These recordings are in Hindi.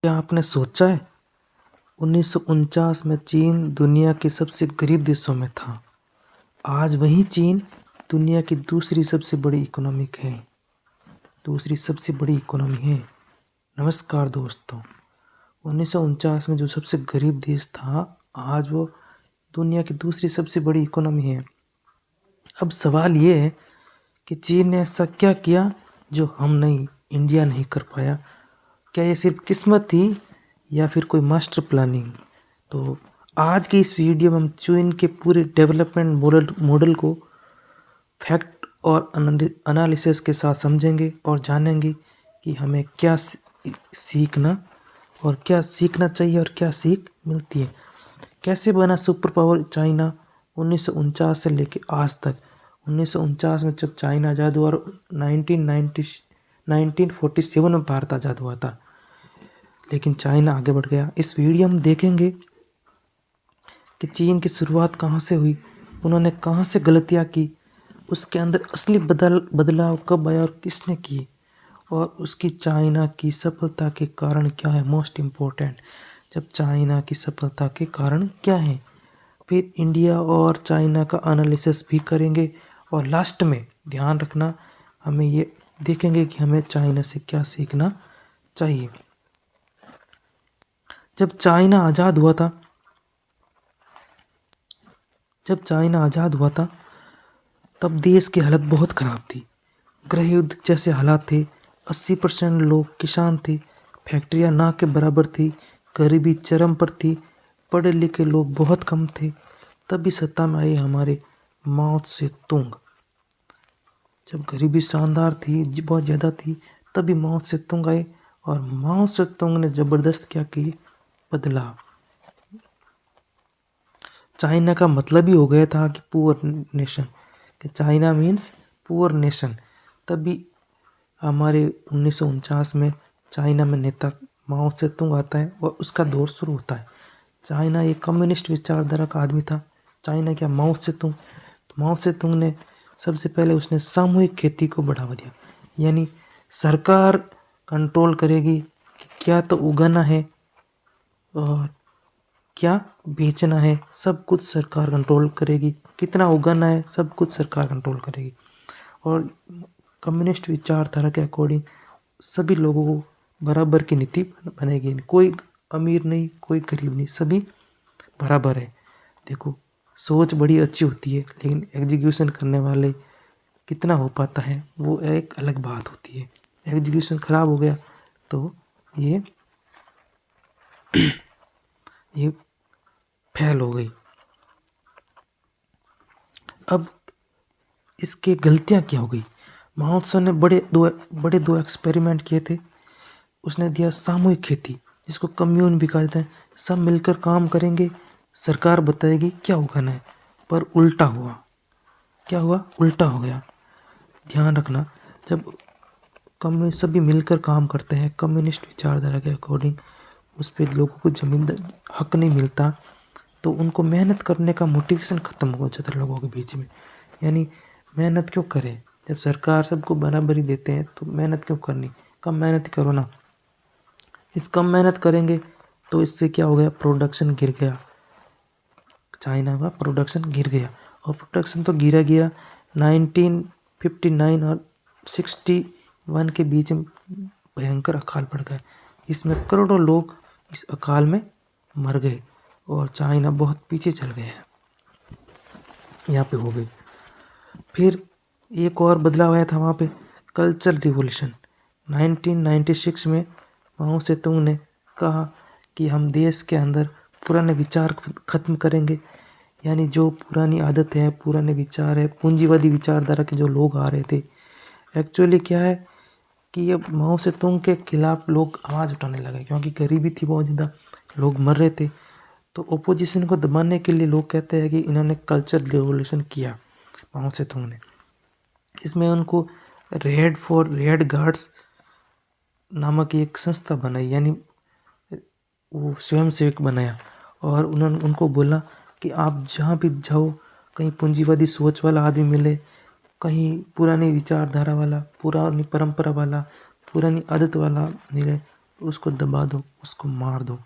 क्या आपने सोचा है 1949 में चीन दुनिया के सबसे गरीब देशों में था। आज वही चीन दुनिया की दूसरी सबसे बड़ी इकोनॉमी है। नमस्कार दोस्तों, 1949 में जो सबसे गरीब देश था, आज वो दुनिया की दूसरी सबसे बड़ी इकोनॉमी है। अब सवाल ये है कि चीन ने ऐसा क्या किया जो इंडिया नहीं कर पाया। क्या ये सिर्फ किस्मत थी या फिर कोई मास्टर प्लानिंग? तो आज की इस वीडियो में हम चीन के पूरे डेवलपमेंट मॉडल को फैक्ट और एनालिसिस के साथ समझेंगे और जानेंगे कि हमें क्या सीखना चाहिए और क्या सीख मिलती है। कैसे बना सुपर पावर चाइना 1949 से लेके आज तक। 1949 में जब चाइना आज़ाद हुआ और 1947 में भारत आज़ाद हुआ था, लेकिन चाइना आगे बढ़ गया। इस वीडियो में देखेंगे कि चीन की शुरुआत कहाँ से हुई, उन्होंने कहाँ से गलतियाँ की, उसके अंदर असली बदलाव कब आया और किसने की, और उसकी चाइना की सफलता के कारण क्या है। मोस्ट इम्पोर्टेंट, जब चाइना की सफलता के कारण क्या है। फिर इंडिया और चाइना का एनालिसिस भी करेंगे और लास्ट में ध्यान रखना, हमें ये देखेंगे कि हमें चाइना से क्या सीखना चाहिए। जब चाइना आज़ाद हुआ था तब देश की हालत बहुत ख़राब थी। गृह युद्ध जैसे हालात थे। 80% लोग किसान थे। फैक्ट्रियां ना के बराबर थी। गरीबी चरम पर थी। पढ़े लिखे लोग बहुत कम थे। तभी सत्ता में आए हमारे माओ से तुंग। जब गरीबी शानदार थी, बहुत ज़्यादा थी, तभी माओ से तुंग आए और माओ से तुंग ने ज़बरदस्त क्या की, बदलाव। चाइना का मतलब ही हो गया था कि पुअर नेशन, कि चाइना मीन्स पुअर नेशन। तभी हमारे 1949 में चाइना में नेता माओ से तुंग आता है और उसका दौर शुरू होता है। चाइना एक कम्युनिस्ट विचारधारा का आदमी था। चाइना क्या, माओ से तुंग। तो माओ से तुंग ने सबसे पहले उसने सामूहिक खेती को बढ़ावा दिया, यानी सरकार कंट्रोल करेगी कि क्या तो उगाना है और क्या बेचना है, सब कुछ सरकार कंट्रोल करेगी। कितना उगाना है, सब कुछ सरकार कंट्रोल करेगी। और कम्युनिस्ट विचारधारा के अकॉर्डिंग सभी लोगों को बराबर की नीति बनेगी। कोई अमीर नहीं, कोई गरीब नहीं, सभी बराबर है। देखो, सोच बड़ी अच्छी होती है, लेकिन एग्जीक्यूशन करने वाले कितना हो पाता है वो एक अलग बात होती है। एग्जीक्यूशन खराब हो गया तो ये फेल हो गई। अब इसके गलतियां क्या हो गई। माओ त्से ने बड़े दो एक्सपेरिमेंट किए थे। उसने दिया सामूहिक खेती, जिसको कम्यून भी कहते हैं। सब मिलकर काम करेंगे, सरकार बताएगी क्या उगाना है। पर उल्टा हुआ। क्या हुआ? उल्टा हो गया। ध्यान रखना, जब सभी मिलकर काम करते हैं कम्युनिस्ट विचारधारा के अकॉर्डिंग, उस पर लोगों को जमीन हक नहीं मिलता, तो उनको मेहनत करने का मोटिवेशन ख़त्म हो जाता है लोगों के बीच में। यानी मेहनत क्यों करें, जब सरकार सबको बराबरी देते हैं तो मेहनत क्यों करनी, कम मेहनत करो ना। इस कम मेहनत करेंगे तो इससे क्या हो गया, प्रोडक्शन गिर गया। चाइना का प्रोडक्शन गिर गया, और प्रोडक्शन तो गिरा 1959 और 61 के बीच में भयंकर अकाल पड़ गया। इसमें करोड़ों लोग इस अकाल में मर गए और चाइना बहुत पीछे चल गया। यहाँ पे हो गई। फिर एक और बदलाव आया था वहाँ पे, कल्चरल रिवॉल्यूशन। 1996 में माओ से तुंग ने कहा कि हम देश के अंदर पुराने विचार खत्म करेंगे, यानी जो पुरानी आदत है, पुराने विचार है, पूंजीवादी विचारधारा के जो लोग आ रहे थे। एक्चुअली क्या है कि ये माओ से तुंग के खिलाफ लोग आवाज़ उठाने लगे, क्योंकि गरीबी थी बहुत ज़्यादा, लोग मर रहे थे। तो ओपोजिशन को दबाने के लिए लोग कहते हैं कि इन्होंने कल्चरल रिवॉल्यूशन किया माओ से तुंग ने। इसमें उनको रेड गार्ड्स नामक एक संस्था बनाई, यानी वो स्वयंसेवक बनाया, और उन्होंने उनको बोला कि आप जहाँ भी जाओ, कहीं पूंजीवादी सोच वाला आदमी मिले, कहीं पुरानी विचारधारा वाला, पुरानी परंपरा वाला, पुरानी आदत वाला मिले, उसको दबा दो, उसको मार दो।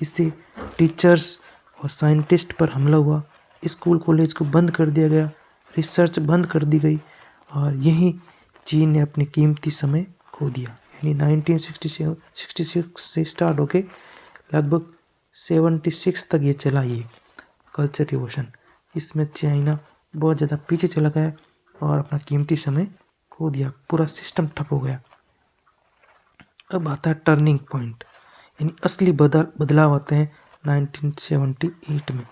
इससे टीचर्स और साइंटिस्ट पर हमला हुआ, स्कूल कॉलेज को बंद कर दिया गया, रिसर्च बंद कर दी गई और यही चीन ने अपनी कीमती समय खो दिया। यानी 1966 से स्टार्ट होके लगभग 76 तक ये चला, ये कल्चर रिवॉल्यूशन। इसमें चाइना बहुत ज़्यादा पीछे चला गया और अपना कीमती समय खो दिया, पूरा सिस्टम ठप हो गया। अब आता है टर्निंग पॉइंट, यानी असली बदलाव आते हैं 1978 में।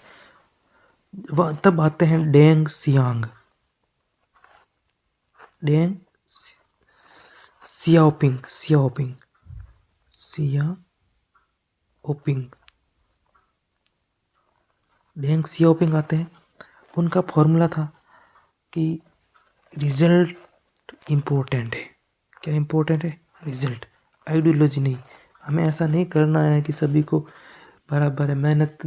तब आते हैं डेंग सियांग, डेंग सियाओपिंग सियाओपिंग सियाओपिंग डेंग सियाओपिंग आते हैं। उनका फॉर्मूला था कि रिजल्ट इम्पोर्टेंट है। क्या इम्पोर्टेंट है? रिजल्ट, आइडियोलॉजी नहीं। हमें ऐसा नहीं करना है कि सभी को बराबर है, मेहनत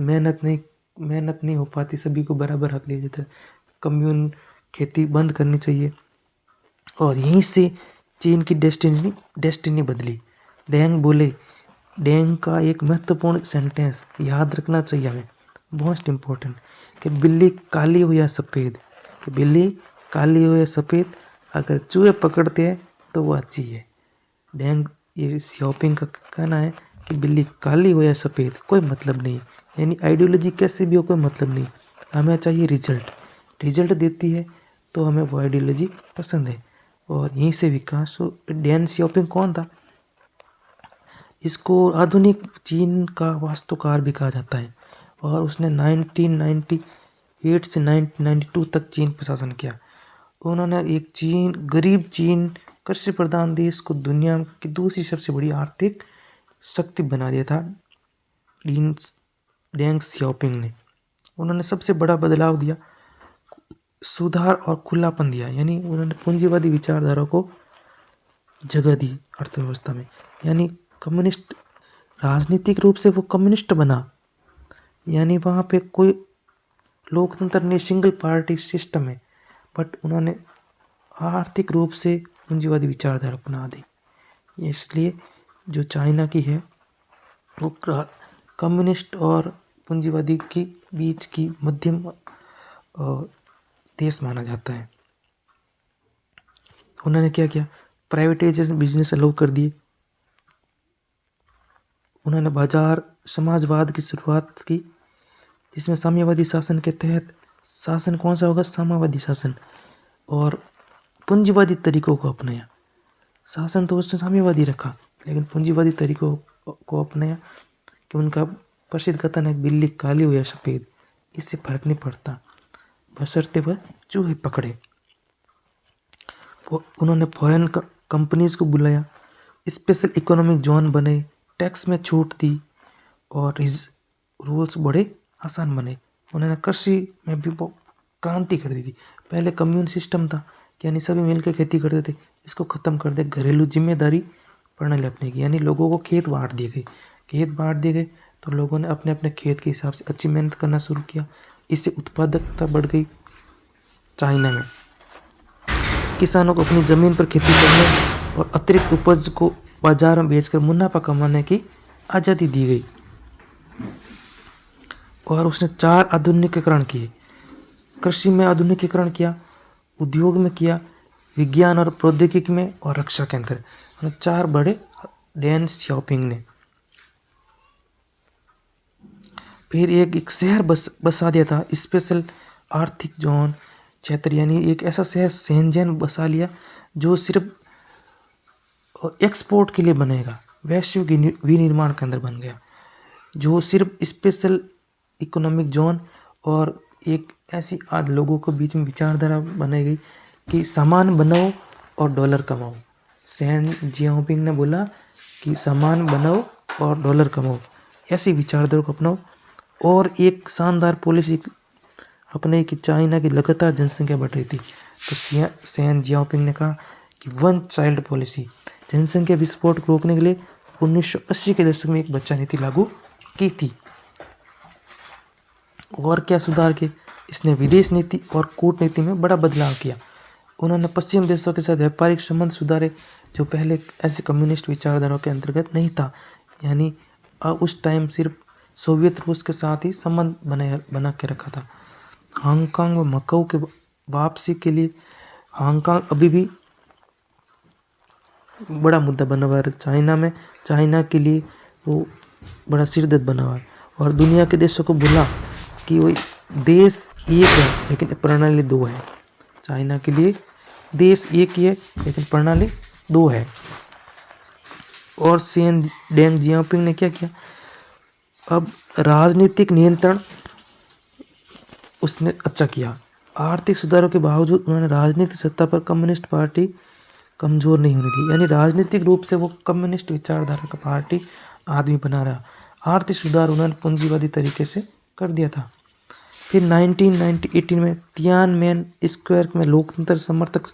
नहीं हो पाती, सभी को बराबर हक दिया जाता है। कम्यून खेती बंद करनी चाहिए। और यहीं से चीन की डेस्टिनी बदली। डेंग बोले, डेंग का एक महत्वपूर्ण सेंटेंस याद रखना चाहिए हमें, मोस्ट इम्पोर्टेंट, कि बिल्ली काली हो या सफ़ेद, कि बिल्ली काली हो या सफ़ेद, अगर चूहे पकड़ते हैं तो वो अच्छी है। डेंग ये सियाओपिंग का कहना है कि बिल्ली काली हो या सफ़ेद कोई मतलब नहीं, यानी आइडियोलॉजी कैसे भी हो कोई मतलब नहीं, हमें चाहिए रिजल्ट। रिजल्ट देती है तो हमें वो आइडियोलॉजी पसंद है। और यहीं से विकास। डेंग सियाओपिंग कौन था? इसको आधुनिक चीन का वास्तुकार भी कहा जाता है और उसने 1998 से 1992 तक चीन पर शासन किया। उन्होंने एक गरीब चीन कृषि प्रधान देश को दुनिया की दूसरी सबसे बड़ी आर्थिक शक्ति बना दिया था डेंग सियाओपिंग ने। उन्होंने सबसे बड़ा बदलाव दिया, सुधार और खुलापन दिया, यानी उन्होंने पूंजीवादी विचारधारा को जगह दी अर्थव्यवस्था में। यानी कम्युनिस्ट, राजनीतिक रूप से वो कम्युनिस्ट बना, यानी वहाँ पे कोई लोकतंत्र नहीं, सिंगल पार्टी सिस्टम है, बट उन्होंने आर्थिक रूप से पूंजीवादी विचारधारा अपना दी। इसलिए जो चाइना की है वो कम्युनिस्ट और पूंजीवादी के बीच की मध्यम देश माना जाता है। उन्होंने क्या किया? प्राइवेटाइजेशन बिजनेस अलाउ कर दिए। उन्होंने बाजार समाजवाद की शुरुआत की, जिसमें साम्यवादी शासन के तहत शासन कौन सा होगा? साम्यवादी शासन। और पूंजीवादी तरीकों को अपनाया। शासन तो उसने साम्यवादी रखा, लेकिन पूंजीवादी तरीकों को अपनाया कि उनका प्रसिद्ध कथन है, बिल्ली काली हो या सफ़ेद, इससे फर्क नहीं पड़ता, बशर्ते वह चूहे पकड़े। उन्होंने फॉरेन कंपनीज को बुलाया, स्पेशल इकोनॉमिक जोन बने, टैक्स में छूट दी और रूल्स बड़े आसान बने। उन्होंने कृषि में भी क्रांति कर दी थी। पहले कम्यून सिस्टम था, यानी सभी मिलकर खेती करते थे, इसको ख़त्म कर दे, घरेलू जिम्मेदारी प्रणाली अपने की, यानी लोगों को खेत बांट दिए गए तो लोगों ने अपने अपने खेत के हिसाब से अच्छी मेहनत करना शुरू किया। इससे उत्पादकता बढ़ गई। चाइना में किसानों को अपनी ज़मीन पर खेती करने और अतिरिक्त उपज को बाजार में बेचकर मुनाफा कमाने की आज़ादी दी गई। और उसने 4 आधुनिकीकरण किए। कृषि में आधुनिकीकरण किया, उद्योग में किया, विज्ञान और प्रौद्योगिकी में और रक्षा के अंदर। 4 बड़े डेंग सियाओपिंग ने। फिर एक शहर बसा दिया था, स्पेशल आर्थिक जोन क्षेत्र, यानी एक ऐसा शहर शेंजन बसा लिया जो सिर्फ एक्सपोर्ट के लिए बनेगा, वैश्विक विनिर्माण केंद्र बन गया, जो सिर्फ स्पेशल इकोनॉमिक जोन और एक ऐसी लोगों के बीच में विचारधारा बनाई गई कि सामान बनाओ और डॉलर कमाओ। सेन जियाओपिंग ने बोला कि सामान बनाओ और डॉलर कमाओ, ऐसी विचारधारा को अपनाओ। और एक शानदार पॉलिसी अपने कि चाइना की लगातार जनसंख्या बढ़ रही थी, तो सेन जियाओपिंग ने कहा कि 1 चाइल्ड पॉलिसी, जनसंख्या विस्फोट को रोकने के लिए 1980 के दशक में एक बच्चा नीति लागू की थी। और क्या सुधार किए? इसने विदेश नीति और कूटनीति में बड़ा बदलाव किया। उन्होंने पश्चिम देशों के साथ व्यापारिक संबंध सुधारे जो पहले ऐसे कम्युनिस्ट विचारधाराओं के अंतर्गत नहीं था। यानी उस टाइम सिर्फ सोवियत रूस के साथ ही संबंध बना के रखा था। हांगकांग व मकाऊ के वापसी के लिए हांगकांग अभी भी बड़ा मुद्दा बना हुआ है चाइना में। चाइना के लिए वो बड़ा सिरदर्द बना हुआ है और दुनिया के देशों को बोला कि वो देश एक है लेकिन प्रणाली दो है। चाइना के लिए देश एक ही है लेकिन प्रणाली दो है। और सी डेंग जियाओपिंग ने क्या किया, अब राजनीतिक नियंत्रण उसने अच्छा किया। आर्थिक सुधारों के बावजूद उन्होंने राजनीतिक सत्ता पर कम्युनिस्ट पार्टी कमजोर नहीं होने दी। यानी राजनीतिक रूप से वो कम्युनिस्ट विचारधारा का पार्टी आदमी बना रहा। आर्थिक सुधार उन्होंने पूंजीवादी तरीके से कर दिया था। फिर 1918 में तियानमेन स्क्वायर में लोकतंत्र समर्थक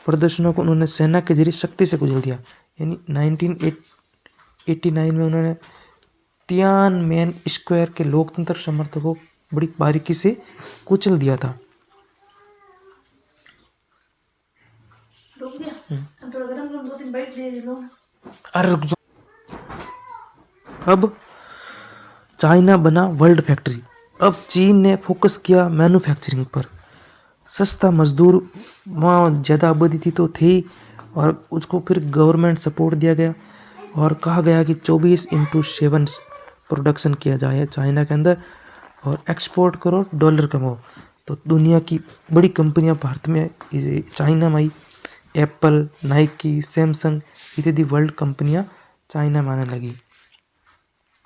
प्रदर्शनों को उन्होंने सेना के जरिए शक्ति से कुचल दिया। यानी 1989 में उन्होंने तियानमेन स्क्वायर के लोकतंत्र समर्थकों को बड़ी बारीकी से कुचल दिया था। अब चाइना बना वर्ल्ड फैक्ट्री। अब चीन ने फोकस किया मैन्युफैक्चरिंग पर। सस्ता मजदूर, वहाँ ज़्यादा आबादी थी तो थी, और उसको फिर गवर्नमेंट सपोर्ट दिया गया और कहा गया कि 24/7 प्रोडक्शन किया जाए चाइना के अंदर और एक्सपोर्ट करो, डॉलर कमाओ। तो दुनिया की बड़ी कंपनियां भारत में चाइना में आई। एप्पल, नाइकी, सैमसंग इत्यादि वर्ल्ड कंपनियां चाइना में आने लगी।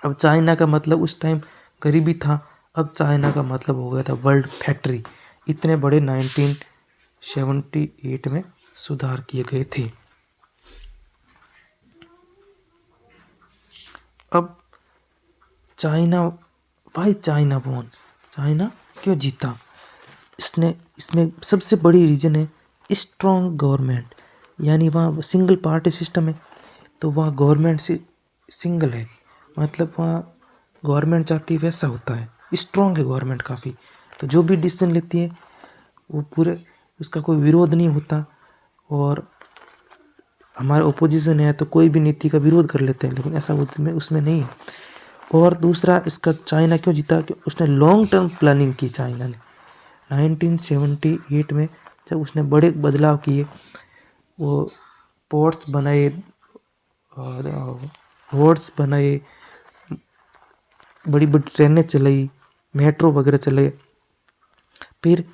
अब चाइना का मतलब उस टाइम गरीबी था, अब चाइना का मतलब हो गया था वर्ल्ड फैक्ट्री। इतने बड़े 1978 में सुधार किए गए थे। अब China, why China won, China क्यों जीता? इसमें सबसे बड़ी रीजन है स्ट्रॉन्ग गवर्नमेंट। यानी वहाँ सिंगल पार्टी सिस्टम है तो वहाँ गवर्नमेंट से सिंगल है, मतलब वहाँ गवर्नमेंट चाहती है वैसा होता है। स्ट्रॉन्ग है गवर्नमेंट काफ़ी, तो जो भी डिसीजन लेती है वो पूरे, उसका कोई विरोध नहीं होता। और हमारे ओपोजिशन है तो कोई भी नीति का विरोध कर लेते हैं, लेकिन ऐसा उसमें नहीं है। और दूसरा इसका चाइना क्यों जीता कि उसने लॉन्ग टर्म प्लानिंग की। चाइना ने 1978 में जब उसने बड़े बदलाव किए, वो पोर्ट्स बनाए और रोड्स बनाए, बड़ी बड़ी ट्रेनें चलाई, मेट्रो वगैरह चले। फिर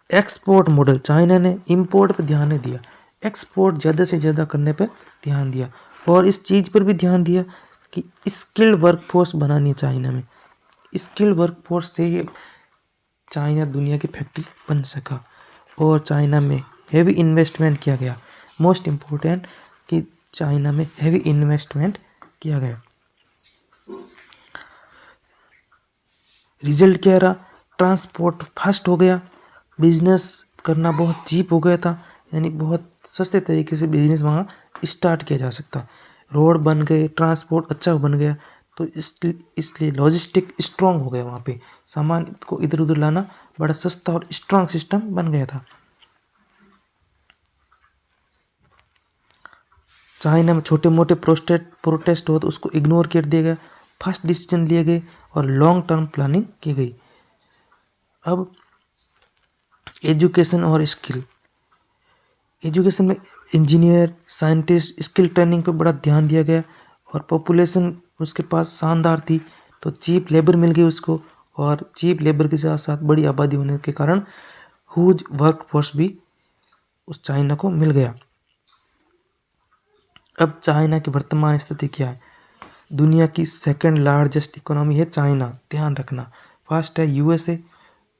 एक्सपोर्ट मॉडल, चाइना ने इंपोर्ट पर ध्यान नहीं दिया, एक्सपोर्ट ज़्यादा से ज़्यादा करने पर ध्यान दिया। और इस चीज़ पर भी ध्यान दिया कि स्किल्ड वर्कफोर्स बनानी है चाइना में। स्किल्ड वर्कफोर्स से ये चाइना दुनिया की फैक्ट्री बन सका। और चाइना में हेवी इन्वेस्टमेंट किया गया। मोस्ट इम्पोर्टेंट कि चाइना में हेवी इन्वेस्टमेंट किया गया। रिजल्ट क्या रहा? ट्रांसपोर्ट फास्ट हो गया, बिजनेस करना बहुत चीप हो गया था, यानी बहुत सस्ते तरीके से बिजनेस वहाँ स्टार्ट किया जा सकता। रोड बन गए, ट्रांसपोर्ट अच्छा बन गया, तो इसलिए लॉजिस्टिक स्ट्रॉन्ग हो गया। वहाँ पे सामान को इधर उधर लाना बड़ा सस्ता और स्ट्रॉन्ग सिस्टम बन गया था। चाइना में छोटे मोटे प्रोटेस्ट हो तो उसको इग्नोर कर दिया गया, फास्ट डिसीजन लिए गए और लॉन्ग टर्म प्लानिंग की गई। अब एजुकेशन और स्किल, एजुकेशन में इंजीनियर, साइंटिस्ट, स्किल ट्रेनिंग पे बड़ा ध्यान दिया गया। और पॉपुलेशन उसके पास शानदार थी तो चीप लेबर मिल गई उसको, और चीप लेबर के साथ साथ बड़ी आबादी होने के कारण ह्यूज वर्कफोर्स भी उस चाइना को मिल गया। अब चाइना की वर्तमान स्थिति क्या है? दुनिया की सेकंड लार्जेस्ट इकोनॉमी है चाइना, ध्यान रखना। फर्स्ट है यूएसए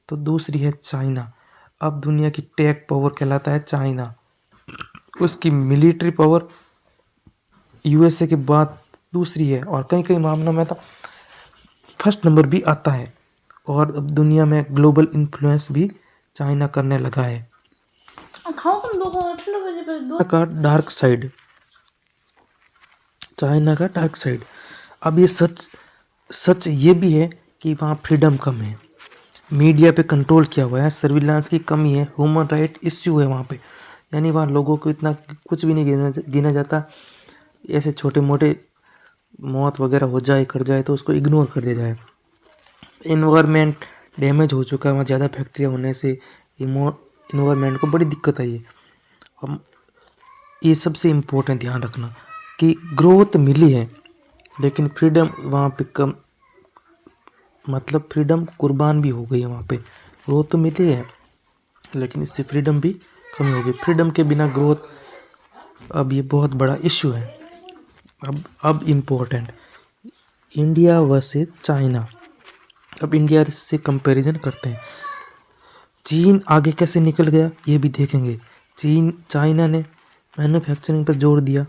तो दूसरी है चाइना। अब दुनिया की टेक पावर कहलाता है चाइना। उसकी मिलिट्री पावर यूएसए के बाद दूसरी है, और कई कई मामलों में तो फर्स्ट नंबर भी आता है। और अब दुनिया में ग्लोबल इन्फ्लुएंस भी चाइना करने लगा है। का डार्क साइड, चाइना का डार्क साइड। अब ये सच ये भी है कि वहाँ फ्रीडम कम है, मीडिया पे कंट्रोल किया हुआ है, सर्विलांस की कमी है, ह्यूमन राइट इश्यू है वहाँ पे। यानी वहाँ लोगों को इतना कुछ भी नहीं गिना जाता। ऐसे छोटे मोटे मौत वगैरह हो जाए कर जाए तो उसको इग्नोर कर दिया जाए। इन्वायरमेंट डैमेज हो चुका है, वहाँ ज़्यादा फैक्ट्रियाँ होने से इन्वायरमेंट को बड़ी दिक्कत आई है। हम ये सबसे इम्पोर्टेंट ध्यान रखना कि ग्रोथ मिली है लेकिन फ्रीडम वहाँ पे कम, मतलब फ्रीडम कुर्बान भी हो गई है वहाँ पे। ग्रोथ तो मिली है लेकिन इससे फ्रीडम भी कमी हो गई। फ्रीडम के बिना ग्रोथ, अब ये बहुत बड़ा इश्यू है। अब इम्पोर्टेंट, इंडिया वर्सेस चाइना। अब इंडिया से कंपैरिजन करते हैं। चीन आगे कैसे निकल गया ये भी देखेंगे। चाइना ने मैन्युफैक्चरिंग पर जोर दिया,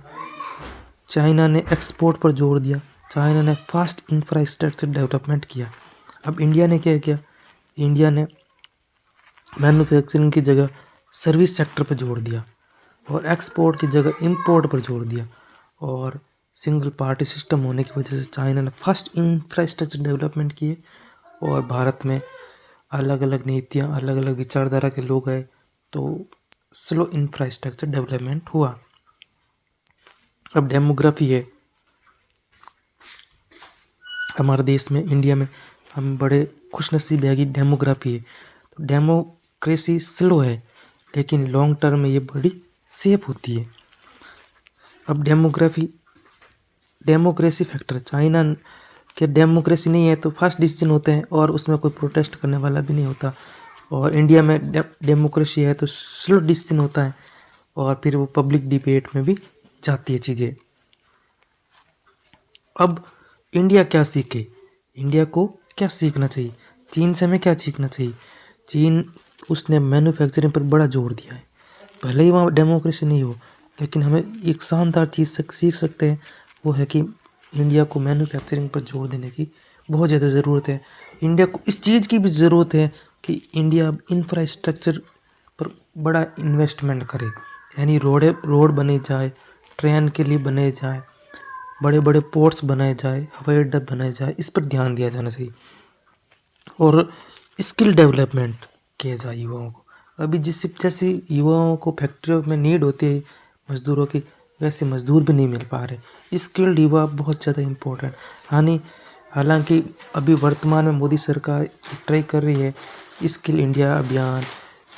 चाइना ने एक्सपोर्ट पर जोर दिया, चाइना ने फास्ट इंफ्रास्ट्रक्चर डेवलपमेंट किया। अब इंडिया ने क्या किया? इंडिया ने मैन्युफैक्चरिंग की जगह सर्विस सेक्टर पर जोर दिया और एक्सपोर्ट की जगह इंपोर्ट पर जोर दिया। और सिंगल पार्टी सिस्टम होने की वजह से चाइना ने फास्ट इंफ्रास्ट्रक्चर डेवलपमेंट किए और भारत में अलग अलग नीतियाँ, अलग अलग विचारधारा के लोग आए तो स्लो इंफ्रास्ट्रक्चर डेवलपमेंट हुआ। अब डेमोग्राफी है हमारे देश में, इंडिया में हम बड़े खुशनसीब है कि डेमोग्राफी है। तो डेमोक्रेसी स्लो है लेकिन लॉन्ग टर्म में ये बड़ी सेफ होती है। अब डेमोक्रेसी फैक्टर, चाइना के डेमोक्रेसी नहीं है तो फास्ट डिसीजन होते हैं और उसमें कोई प्रोटेस्ट करने वाला भी नहीं होता। और इंडिया में डेमोक्रेसी है तो स्लो डिसीजन होता है और फिर वो पब्लिक डिबेट में भी जाती है चीज़ें। अब इंडिया क्या सीखे? इंडिया को क्या सीखना चाहिए? चीन से हमें क्या सीखना चाहिए? चीन, उसने मैन्युफैक्चरिंग पर बड़ा जोर दिया है। भले ही वहाँ डेमोक्रेसी नहीं हो लेकिन हमें एक शानदार चीज़ सीख सकते हैं, वो है कि इंडिया को मैन्युफैक्चरिंग पर जोर देने की बहुत ज़्यादा ज़रूरत है। इंडिया को इस चीज़ की भी ज़रूरत है कि इंडिया अब इंफ्रास्ट्रक्चर पर बड़ा इन्वेस्टमेंट करे, यानी रोड बने जाए, ट्रेन के लिए बने जाए, बड़े बड़े पोर्ट्स बनाए जाए, हवाई अड्डा बनाए जाए, इस पर ध्यान दिया जाना चाहिए। और स्किल डेवलपमेंट किया जाए युवाओं को। अभी जैसे युवाओं को फैक्ट्रियों में नीड होती है मज़दूरों की, वैसे मज़दूर भी नहीं मिल पा रहे। स्किल्ड युवा बहुत ज़्यादा इम्पोर्टेंट। हालांकि अभी वर्तमान में मोदी सरकार ट्राई कर रही है, स्किल इंडिया अभियान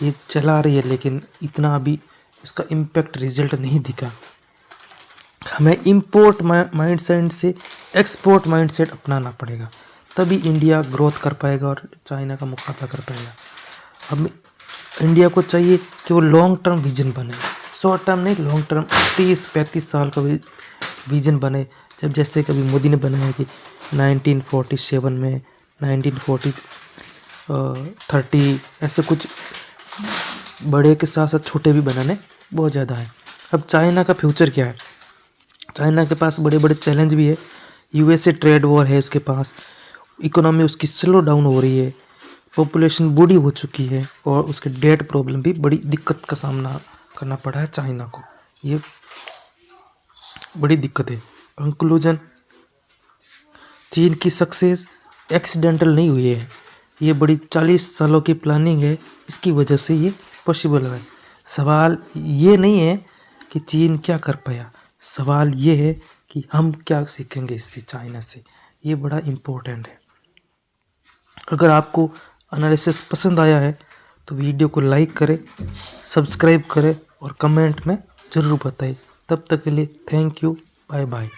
ये चला रही है, लेकिन इतना अभी उसका इम्पैक्ट रिजल्ट नहीं दिखा। हमें इम्पोर्ट माइंडसेट से एक्सपोर्ट माइंडसेट अपनाना पड़ेगा, तभी इंडिया ग्रोथ कर पाएगा और चाइना का मुकाबला कर पाएगा। अब इंडिया को चाहिए कि वो लॉन्ग टर्म विजन बने, शॉर्ट टर्म नहीं, लॉन्ग टर्म 30-35 साल का विजन बने। जब जैसे कभी मोदी ने बनाया कि 1947 में 1930 ऐसे कुछ बड़े के साथ साथ छोटे भी बनाने बहुत ज़्यादा है। अब चाइना का फ्यूचर क्या है? चाइना के पास बड़े बड़े चैलेंज भी है। यूएसए ट्रेड वॉर है उसके पास, इकोनॉमी उसकी स्लो डाउन हो रही है, पॉपुलेशन बूढ़ी हो चुकी है और उसके डेट प्रॉब्लम भी बड़ी दिक्कत का सामना करना पड़ा है चाइना को। ये बड़ी दिक्कत है। कंक्लूजन, चीन की सक्सेस एक्सीडेंटल नहीं हुई है, ये बड़ी 40 सालों की प्लानिंग है, इसकी वजह से ये पॉसिबल है। सवाल ये नहीं है कि चीन क्या कर पाया, सवाल ये है कि हम क्या सीखेंगे इससे, चाइना से। ये बड़ा इम्पोर्टेंट है। अगर आपको एनालिसिस पसंद आया है तो वीडियो को लाइक करें, सब्सक्राइब करें और कमेंट में ज़रूर बताएं। तब तक के लिए थैंक यू, बाय बाय।